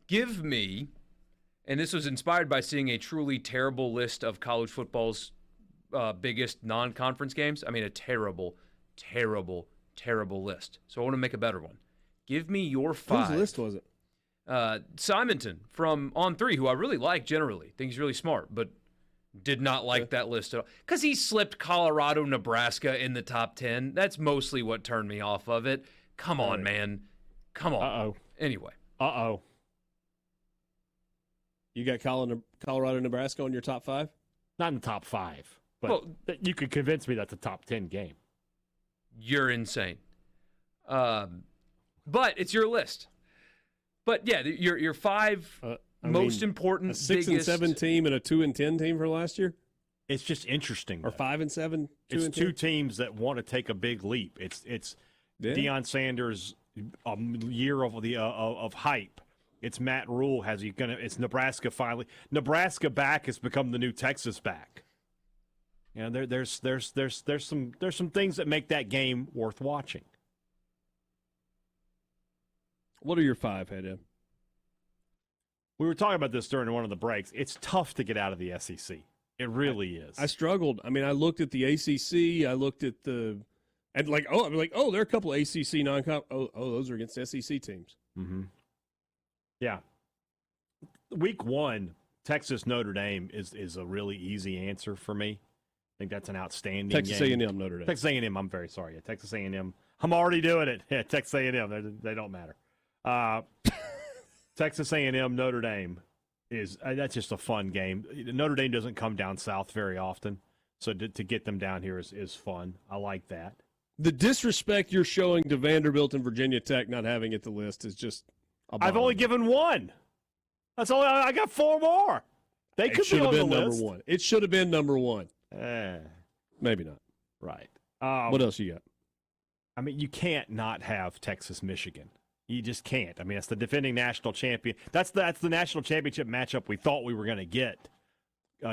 Give me, and this was inspired by seeing a truly terrible list of college football's biggest non-conference games. I mean, a terrible, terrible, terrible list. So I want to make a better one. Give me your 5. Whose list was it? Simonton from On3, who I really like generally. Think he's really smart, but did not like that list at all. Because he slipped Colorado, Nebraska in the top 10. That's mostly what turned me off of it. Come on, man. Come on. Uh-oh. Anyway. Uh-oh. You got Colorado, Nebraska on your top 5? Not in the top 5, but you could convince me that's a top 10 game. You're insane. But it's your list. But, yeah, your 5 most important, a 6 biggest... and 7 team and a 2 and 10 team for last year? It's just interesting. Or 5 and 7, 2 it's and 2 10? teams that want to take a big leap. It's Deion Sanders' year of hype. It's Matt Rule. It's Nebraska finally. Nebraska back has become the new Texas back. You know, there's some things that make that game worth watching. What are your 5, Head? We were talking about this during one of the breaks. It's tough to get out of the SEC. It really is. I struggled. I mean, I looked at the ACC. I looked at the – and there are a couple of ACC non-comp. Oh, those are against SEC teams. Mm-hmm. Yeah. Week 1, Texas Notre Dame is a really easy answer for me. I think that's an outstanding Texas game. A&M, Notre Dame. Texas A&M, I'm very sorry. Yeah, Texas A&M. I'm already doing it. Yeah, Texas A&M, they don't matter. Texas A&M, Notre Dame that's just a fun game. Notre Dame doesn't come down south very often, so to get them down here is fun. I like that. The disrespect you're showing to Vanderbilt and Virginia Tech not having it the list is just I've only given 1. That's all. I got 4 more. They could be on the list. Number 1. It should have been number 1. Maybe not. Right. What else you got? I mean, you can't not have Texas, Michigan. You just can't. I mean, it's the defending national champion. That's the national championship matchup we thought we were going to get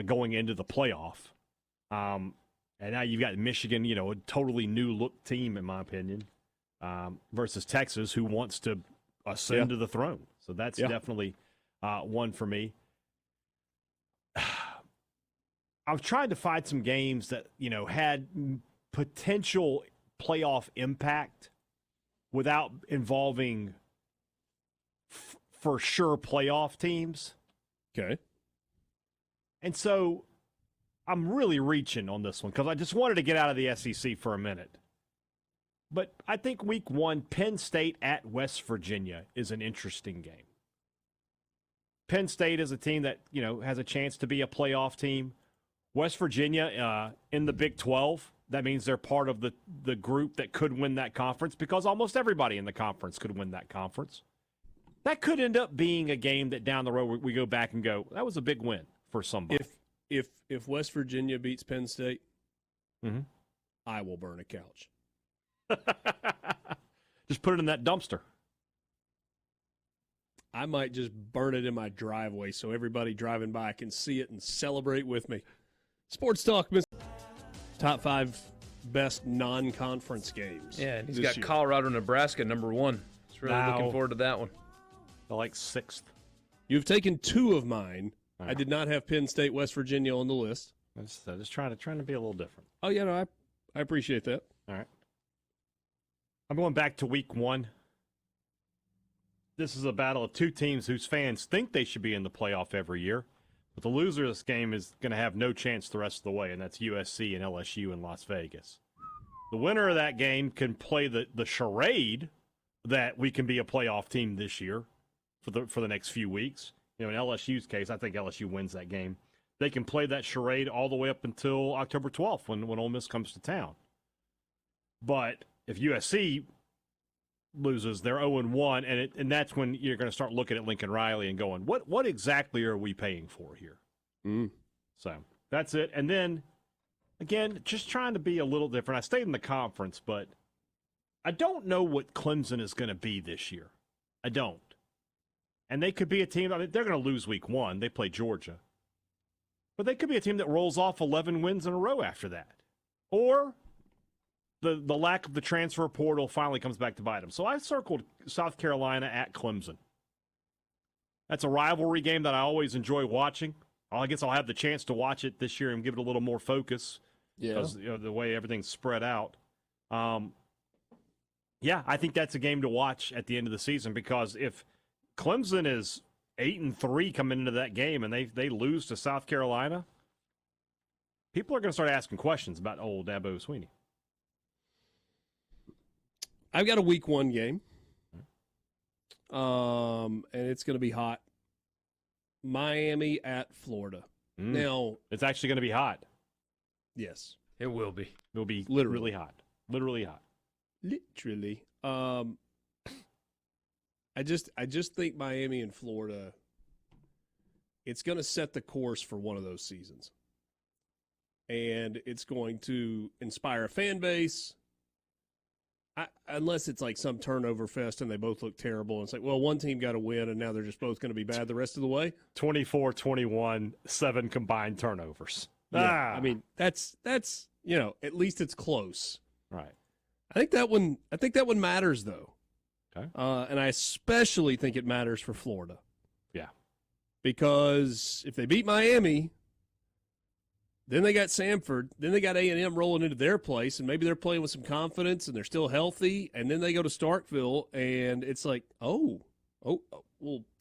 going into the playoff. And now you've got Michigan, a totally new look team, in my opinion, versus Texas, who wants to ascend to the throne. So that's definitely one for me. I've tried to find some games that, had potential playoff impact without involving for sure playoff teams. Okay. And so I'm really reaching on this one because I just wanted to get out of the SEC for a minute. But I think week 1, Penn State at West Virginia is an interesting game. Penn State is a team that, has a chance to be a playoff team. West Virginia in the Big 12, that means they're part of the group that could win that conference because almost everybody in the conference could win that conference. That could end up being a game that down the road we go back and go, that was a big win for somebody. If West Virginia beats Penn State, I will burn a couch. Just put it in that dumpster. I might just burn it in my driveway so everybody driving by can see it and celebrate with me. Sports Talk, top 5 best non-conference games. Yeah, and he's got Colorado, Nebraska, number 1. Just really looking forward to that one. I like 6th. You've taken 2 of mine. I did not have Penn State, West Virginia on the list. Just trying to be a little different. Oh, yeah, no, I appreciate that. All right. I'm going back to week 1. This is a battle of 2 teams whose fans think they should be in the playoff every year. But the loser of this game is going to have no chance the rest of the way, and that's USC and LSU in Las Vegas. The winner of that game can play the charade that we can be a playoff team this year for the next few weeks. In LSU's case, I think LSU wins that game. They can play that charade all the way up until October 12th when Ole Miss comes to town. But if USC loses, they're 0-1, and that's when you're going to start looking at Lincoln Riley and going, what exactly are we paying for here? So that's it. And then, again, just trying to be a little different. I stayed in the conference, but I don't know what Clemson is going to be this year. I don't. And they could be a team, they're going to lose week 1. They play Georgia. But they could be a team that rolls off 11 wins in a row after that. Or the lack of the transfer portal finally comes back to bite them. So I circled South Carolina at Clemson. That's a rivalry game that I always enjoy watching. I guess I'll have the chance to watch it this year and give it a little more focus. Because the way everything's spread out. Yeah, I think that's a game to watch at the end of the season, because if Clemson is 8-3 coming into that game and they lose to South Carolina, people are going to start asking questions about old Dabo Swinney. I've got a week 1 game, and it's going to be hot. Miami at Florida. Now, it's actually going to be hot. Yes. It will be. It will be literally hot. Literally hot. Literally. I just think Miami and Florida, it's going to set the course for one of those seasons. And it's going to inspire a fan base. Unless it's like some turnover fest and they both look terrible. And it's like, well, one team got to win and now they're just both going to be bad the rest of the way. 24-21, 7 combined turnovers. Yeah, I mean, that's at least it's close. Right. I think that one matters, though. Okay. And I especially think it matters for Florida. Yeah. Because if they beat Miami, then they got Samford, then they got A&M rolling into their place, and maybe they're playing with some confidence and they're still healthy, and then they go to Starkville, and it's like, well,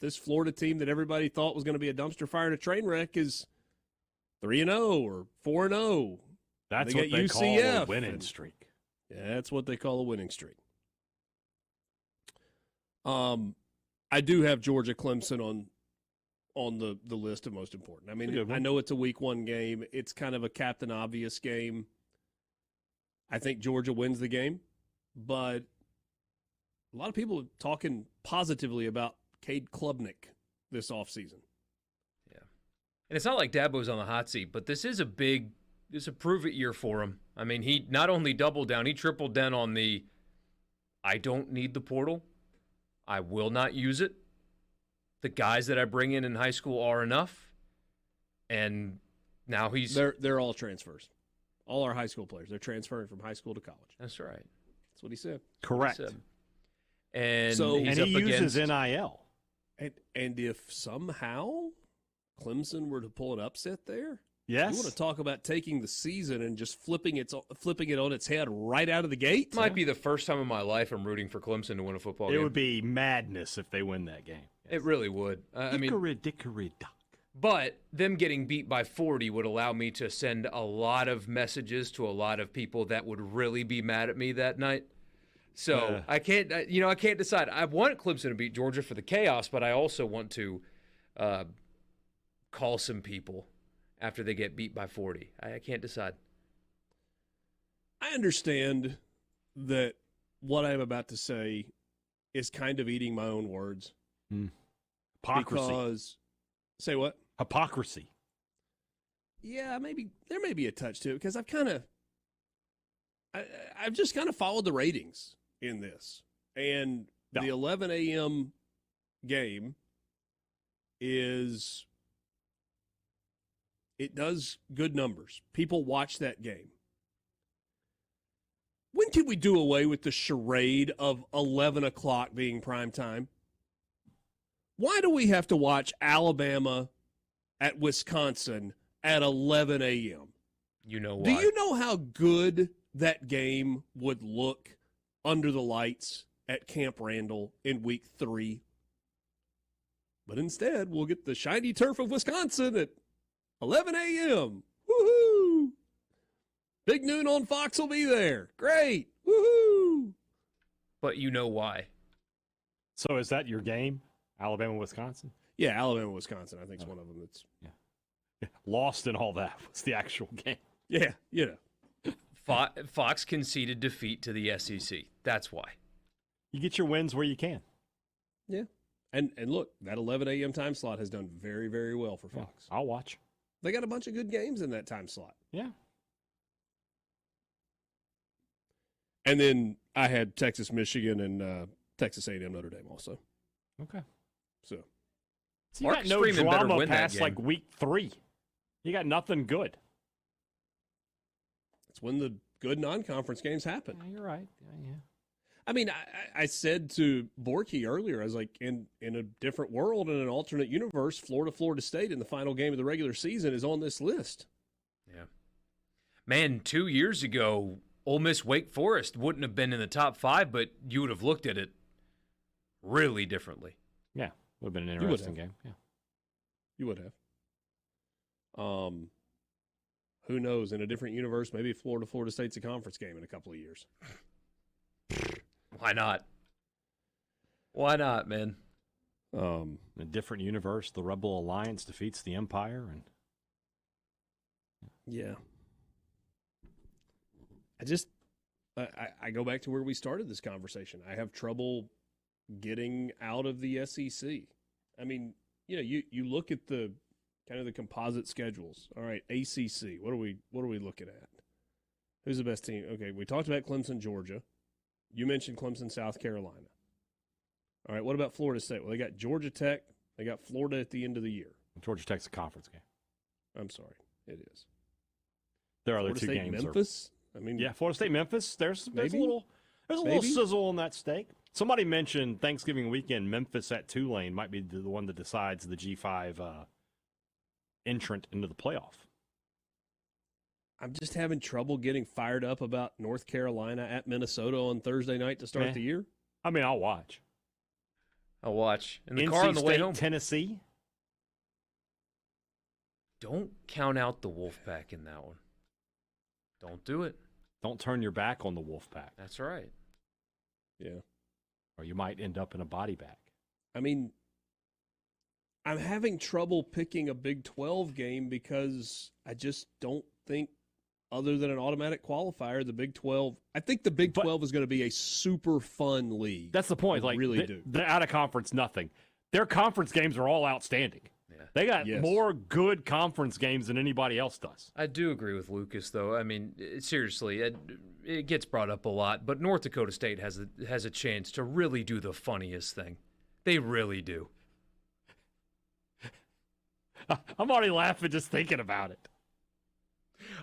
this Florida team that everybody thought was going to be a dumpster fire and a train wreck is 3-0 or 4-0. That's what they call a winning streak. Yeah, that's what they call a winning streak. I do have Georgia Clemson on the list of most important. I mean, I know it's a week 1 game. It's kind of a Captain Obvious game. I think Georgia wins the game, but a lot of people are talking positively about Cade Klubnik this offseason. Yeah. And it's not like Dabo's on the hot seat, but this is a prove-it year for him. I mean, he not only doubled down, he tripled down on the I don't need the portal. I will not use it. The guys that I bring in high school are enough. And now they're all transfers. All our high school players, they're transferring from high school to college. That's right. That's what he said. Correct. And he uses NIL. And if somehow Clemson were to pull an upset there, yes. You want to talk about taking the season and just flipping it on its head right out of the gate? Might be the first time in my life I'm rooting for Clemson to win a football game. It would be madness if they win that game. It really would. Dickory dock. But them getting beat by 40 would allow me to send a lot of messages to a lot of people that would really be mad at me that night. So I can't decide. I want Clemson to beat Georgia for the chaos, but I also want to call some people after they get beat by 40. I can't decide. I understand that what I'm about to say is kind of eating my own words. Hypocrisy. Because, say what? Hypocrisy. Yeah, maybe there may be a touch to it because I've just kind of followed the ratings in this, and the 11 a.m. game it does good numbers. People watch that game. When can we do away with the charade of 11 o'clock being prime time? Why do we have to watch Alabama at Wisconsin at 11 a.m.? You know why. Do you know how good that game would look under the lights at Camp Randall in week 3? But instead, we'll get the shiny turf of Wisconsin at 11 a.m. Woohoo! Big Noon on Fox will be there. Great. Woohoo! But you know why. So is that your game? Alabama, Wisconsin? Yeah, Alabama, Wisconsin, I think is one of them that's lost in all that was the actual game. Yeah, Fox conceded defeat to the SEC. That's why. You get your wins where you can. Yeah. And look, that 11 a.m. time slot has done very, very well for Fox. I'll watch. They got a bunch of good games in that time slot. Yeah. And then I had Texas, Michigan, and Texas A&M, Notre Dame also. Okay. So you got no drama past like week 3. You got nothing good. That's when the good non-conference games happen. Yeah, you're right. Yeah. I mean, I said to Borky earlier, I was like, in a different world, in an alternate universe, Florida State in the final game of the regular season is on this list. Yeah. Man, 2 years ago, Ole Miss Wake Forest wouldn't have been in the top 5, but you would have looked at it really differently. Yeah, would have been an interesting game. Yeah, you would have. Who knows? In a different universe, maybe Florida State's a conference game in a couple of years. Why not? Why not, man? In a different universe, the Rebel Alliance defeats the Empire, and yeah. I go back to where we started this conversation. I have trouble getting out of the SEC. I mean, you look at the kind of the composite schedules. All right, ACC. What are we looking at? Who's the best team? Okay, we talked about Clemson, Georgia. You mentioned Clemson, South Carolina. All right, what about Florida State? Well, they got Georgia Tech. They got Florida at the end of the year. Georgia Tech's a conference game. I'm sorry, it is. There are Florida other two State, games. Memphis. I mean, yeah, Florida State, Memphis. There's a maybe? little sizzle on that steak. Somebody mentioned Thanksgiving weekend, Memphis at Tulane might be the one that decides the G5 entrant into the playoff. I'm just having trouble getting fired up about North Carolina at Minnesota on Thursday night to start the year. I mean, I'll watch. In the NC car on the way State, home. Tennessee. Don't count out the Wolfpack in that one. Don't do it. Don't turn your back on the Wolfpack. That's right. Yeah. Or you might end up in a body bag. I mean, I'm having trouble picking a Big 12 game because I just don't think, other than an automatic qualifier, the Big 12. I think the Big 12 is going to be a super fun league. That's the point. I really do. They're out of conference, nothing. Their conference games are all outstanding. Yeah. They got more good conference games than anybody else does. I do agree with Lucas, though. I mean, seriously, it gets brought up a lot, but North Dakota State has a chance to really do the funniest thing. They really do. I'm already laughing just thinking about it.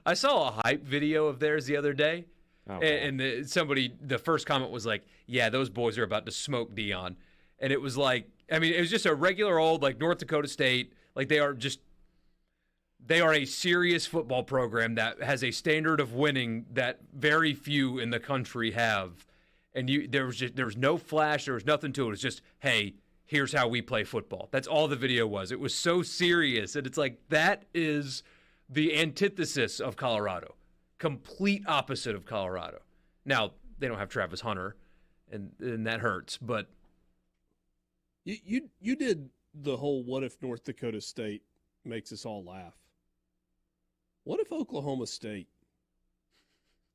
I saw a hype video of theirs the other day, Okay. and the first comment was like, yeah, those boys are about to smoke Dion. And it was like, I mean, it was just a regular old, like, North Dakota State. Like, they are a serious football program that has a standard of winning that very few in the country have. And there was no flash, there was nothing to it. It was just, hey, here's how we play football. That's all the video was. It was so serious. And it's like, that is the antithesis of Colorado. Complete opposite of Colorado. Now, they don't have Travis Hunter, and that hurts, but You did the whole what if North Dakota State makes us all laugh. What if Oklahoma State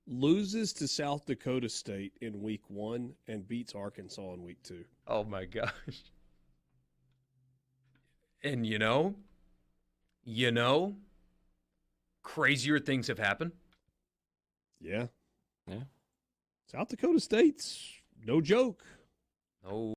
loses to South Dakota State in week 1 and beats Arkansas in week 2? oh my gosh. And crazier things have happened. Yeah. Yeah. South Dakota State's no joke. No